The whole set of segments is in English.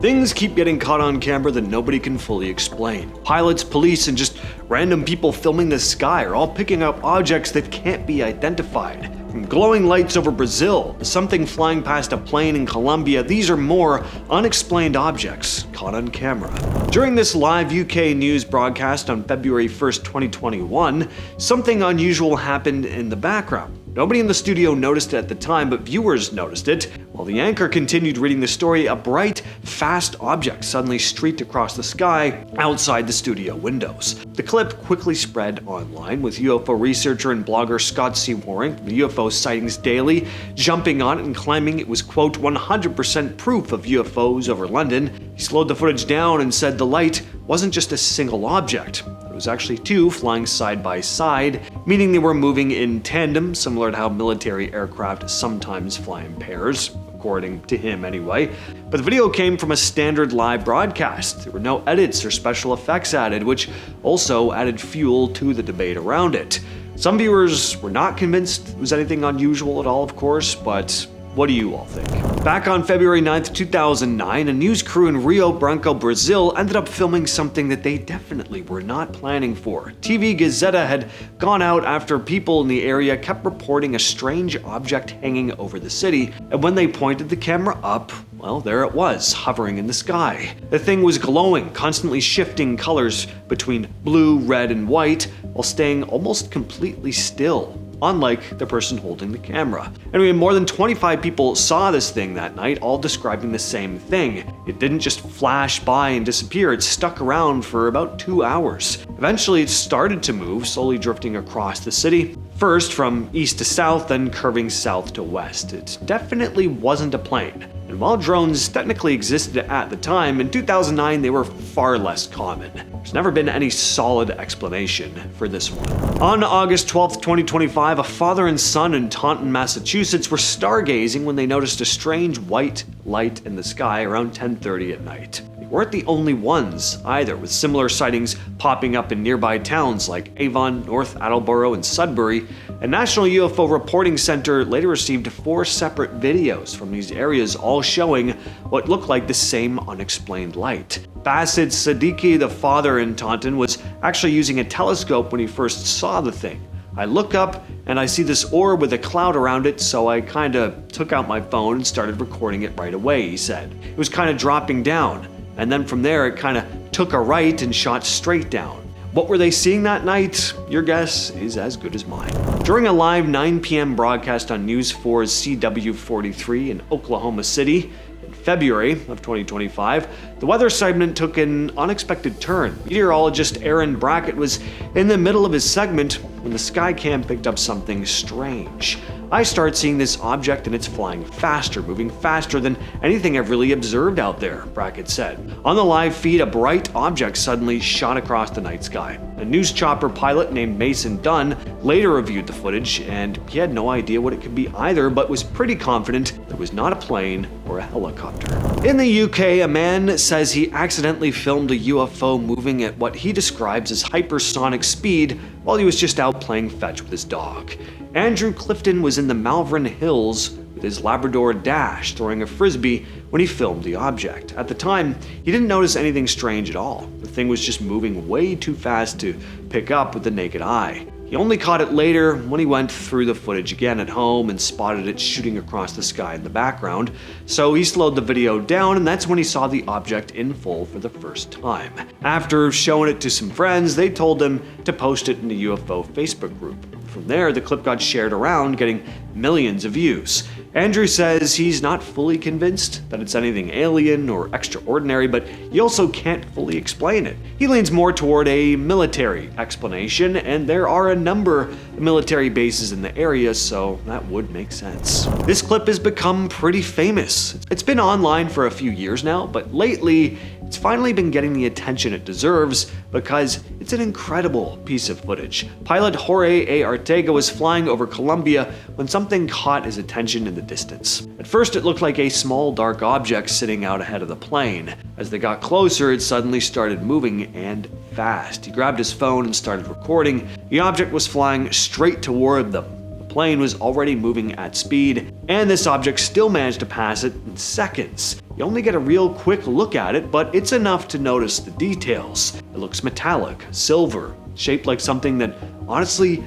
Things keep getting caught on camera that nobody can fully explain. Pilots, police, and just random people filming the sky are all picking up objects that can't be identified. From glowing lights over Brazil to something flying past a plane in Colombia, these are more unexplained objects caught on camera. During this live UK news broadcast on February 1st, 2021, something unusual happened in the background. Nobody in the studio noticed it at the time, but viewers noticed it. While the anchor continued reading the story, a bright, fast object suddenly streaked across the sky outside the studio windows. The clip quickly spread online, with UFO researcher and blogger Scott C. Waring from the UFO Sightings Daily jumping on it and claiming it was, quote, 100% proof of UFOs over London. He slowed the footage down and said the light wasn't just a single object. It was actually two flying side by side, meaning they were moving in tandem, similar to how military aircraft sometimes fly in pairs, according to him anyway. But the video came from a standard live broadcast. There were no edits or special effects added, which also added fuel to the debate around it. Some viewers were not convinced it was anything unusual at all, of course, but what do you all think? Back on February 9th, 2009, a news crew in Rio Branco, Brazil ended up filming something that they definitely were not planning for. TV Gazeta had gone out after people in the area kept reporting a strange object hanging over the city, and when they pointed the camera up, well, there it was, hovering in the sky. The thing was glowing, constantly shifting colors between blue, red, and white, while staying almost completely still, unlike the person holding the camera. Anyway, more than 25 people saw this thing that night, all describing the same thing. It didn't just flash by and disappear, it stuck around for about 2 hours. Eventually, it started to move, slowly drifting across the city, first from east to south, then curving south to west. It definitely wasn't a plane. And while drones technically existed at the time, in 2009 they were far less common. There's never been any solid explanation for this one. On August 12th, 2025, a father and son in Taunton, Massachusetts were stargazing when they noticed a strange white light in the sky around 10:30 at night. They weren't the only ones either, with similar sightings popping up in nearby towns like Avon, North Attleboro, and Sudbury. A National UFO Reporting Center later received 4 separate videos from these areas, all showing what looked like the same unexplained light. Basit Siddiqui, the father in Taunton, was actually using a telescope when he first saw the thing. I look up and I see this orb with a cloud around it, so I kinda took out my phone and started recording it right away, he said. It was kinda dropping down, and then from there it kinda took a right and shot straight down. What were they seeing that night? Your guess is as good as mine. During a live 9 p.m. broadcast on News 4's CW43 in Oklahoma City, in February of 2025, the weather segment took an unexpected turn. Meteorologist Aaron Brackett was in the middle of his segment when the Skycam picked up something strange. I start seeing this object and it's flying faster, moving faster than anything I've really observed out there, Brackett said. On the live feed, a bright object suddenly shot across the night sky. A news chopper pilot named Mason Dunn later reviewed the footage, and he had no idea what it could be either, but was pretty confident it was not a plane or a helicopter. In the UK, a man says he accidentally filmed a UFO moving at what he describes as hypersonic speed while he was just out playing fetch with his dog. Andrew Clifton was in the Malvern Hills with his Labrador Dash throwing a frisbee when he filmed the object. At the time, he didn't notice anything strange at all. The thing was just moving way too fast to pick up with the naked eye. He only caught it later when he went through the footage again at home and spotted it shooting across the sky in the background. So he slowed the video down, and that's when he saw the object in full for the first time. After showing it to some friends, they told him to post it in the UFO Facebook group. From there, the clip got shared around, getting millions of views. Andrew says he's not fully convinced that it's anything alien or extraordinary, but he also can't fully explain it. He leans more toward a military explanation, and there are a number of military bases in the area, so that would make sense. This clip has become pretty famous. It's been online for a few years now, but lately, it's finally been getting the attention it deserves because it's an incredible piece of footage. Pilot Jorge A. Arteaga was flying over Colombia when something caught his attention in the distance. At first, it looked like a small dark object sitting out ahead of the plane. As they got closer, it suddenly started moving, and fast. He grabbed his phone and started recording. The object was flying straight toward them. plane was already moving at speed, and this object still managed to pass it in seconds. You only get a real quick look at it, but it's enough to notice the details. It looks metallic, silver, shaped like something that honestly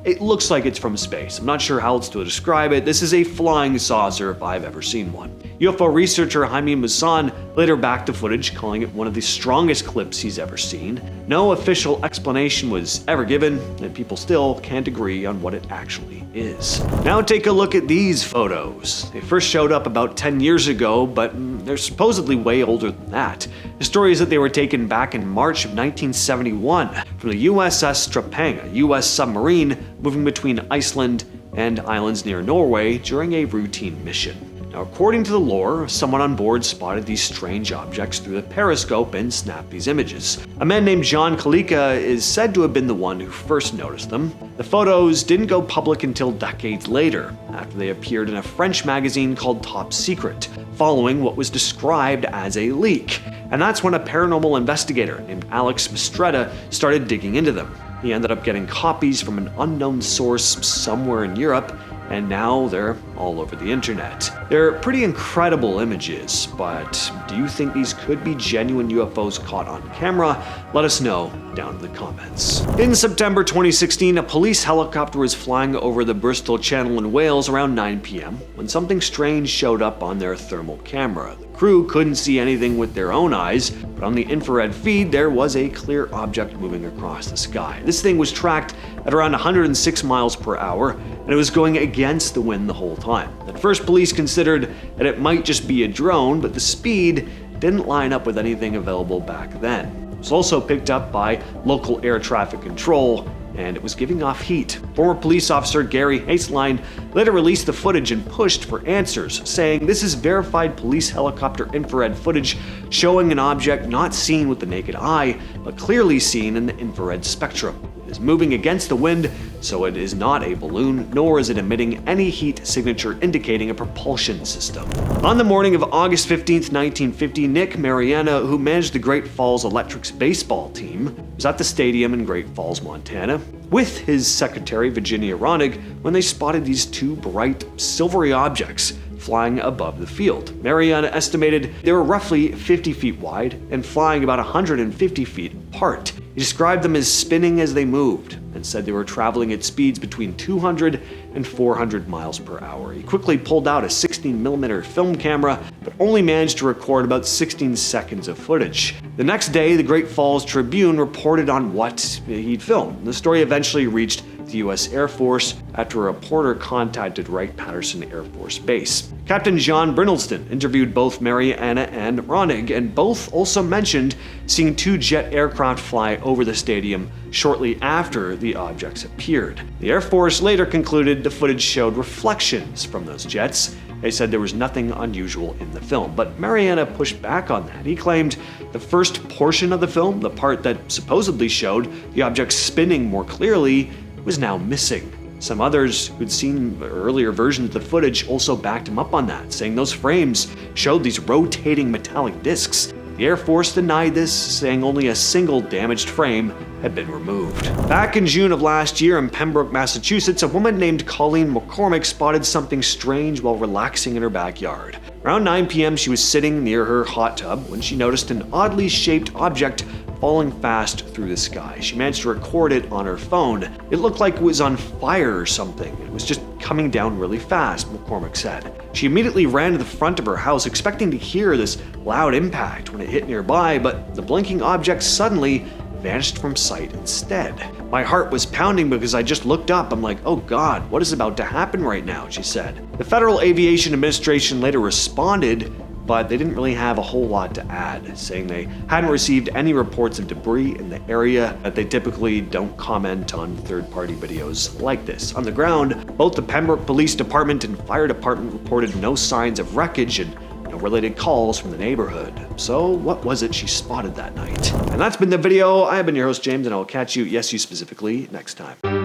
it looks like it's from space. I'm not sure how else to describe it. This is a flying saucer if I've ever seen one. UFO researcher Jaime Maussan later backed the footage, calling it one of the strongest clips he's ever seen. No official explanation was ever given, and people still can't agree on what it actually is. Now take a look at these photos. They first showed up about 10 years ago, but they're supposedly way older than that. The story is that they were taken back in March of 1971 from the USS Arteaga, a US submarine moving between Iceland and islands near Norway during a routine mission. Now, according to the lore, someone on board spotted these strange objects through the periscope and snapped these images. A man named John Kalika is said to have been the one who first noticed them. The photos didn't go public until decades later, after they appeared in a French magazine called Top Secret, following what was described as a leak. And that's when a paranormal investigator named Alex Mistretta started digging into them. He ended up getting copies from an unknown source somewhere in Europe, and now they're all over the internet. They're pretty incredible images, but do you think these could be genuine UFOs caught on camera? Let us know down in the comments. In September 2016, a police helicopter was flying over the Bristol Channel in Wales around 9 p.m. when something strange showed up on their thermal camera. The crew couldn't see anything with their own eyes, but on the infrared feed there was a clear object moving across the sky. This thing was tracked at around 106 miles per hour, and it was going against the wind the whole time. At first, police considered that it might just be a drone, but the speed didn't line up with anything available back then. It was also picked up by local air traffic control, and it was giving off heat. Former police officer Gary Haseline later released the footage and pushed for answers, saying this is verified police helicopter infrared footage showing an object not seen with the naked eye, but clearly seen in the infrared spectrum. It is moving against the wind, so it is not a balloon, nor is it emitting any heat signature indicating a propulsion system. On the morning of August 15th, 1950, Nick Mariana, who managed the Great Falls Electric's baseball team, was at the stadium in Great Falls, Montana, with his secretary Virginia Ronig, when they spotted these two bright, silvery objects flying above the field. Mariana estimated they were roughly 50 feet wide and flying about 150 feet apart. He described them as spinning as they moved and said they were traveling at speeds between 200 and 400 miles per hour. He quickly pulled out a 16mm film camera, but only managed to record about 16 seconds of footage. The next day, the Great Falls Tribune reported on what he'd filmed. The story eventually reached the U.S. Air Force after a reporter contacted Wright-Patterson Air Force Base. Captain John Brindleston interviewed both Mariana and Ronig, and both also mentioned seeing two jet aircraft fly over the stadium shortly after the objects appeared. The Air Force later concluded the footage showed reflections from those jets. They said there was nothing unusual in the film, but Mariana pushed back on that. He claimed the first portion of the film, the part that supposedly showed the objects spinning more clearly, was now missing. Some others who'd seen earlier versions of the footage also backed him up on that, saying those frames showed these rotating metallic discs. The Air Force denied this, saying only a single damaged frame had been removed. Back in June of last year in Pembroke, Massachusetts, a woman named Colleen McCormick spotted something strange while relaxing in her backyard. Around 9 p.m., she was sitting near her hot tub when she noticed an oddly shaped object falling fast through the sky. She managed to record it on her phone. It looked like it was on fire or something. It was just coming down really fast, McCormick said. She immediately ran to the front of her house, expecting to hear this loud impact when it hit nearby, but the blinking object suddenly vanished from sight instead. My heart was pounding because I just looked up. I'm like, oh God, what is about to happen right now, she said. The Federal Aviation Administration later responded, but they didn't really have a whole lot to add, saying they hadn't received any reports of debris in the area, that they typically don't comment on third-party videos like this. On the ground, both the Pembroke Police Department and Fire Department reported no signs of wreckage and no related calls from the neighborhood. So what was it she spotted that night? And that's been the video. I have been your host, James, and I will catch you, yes, you specifically, next time.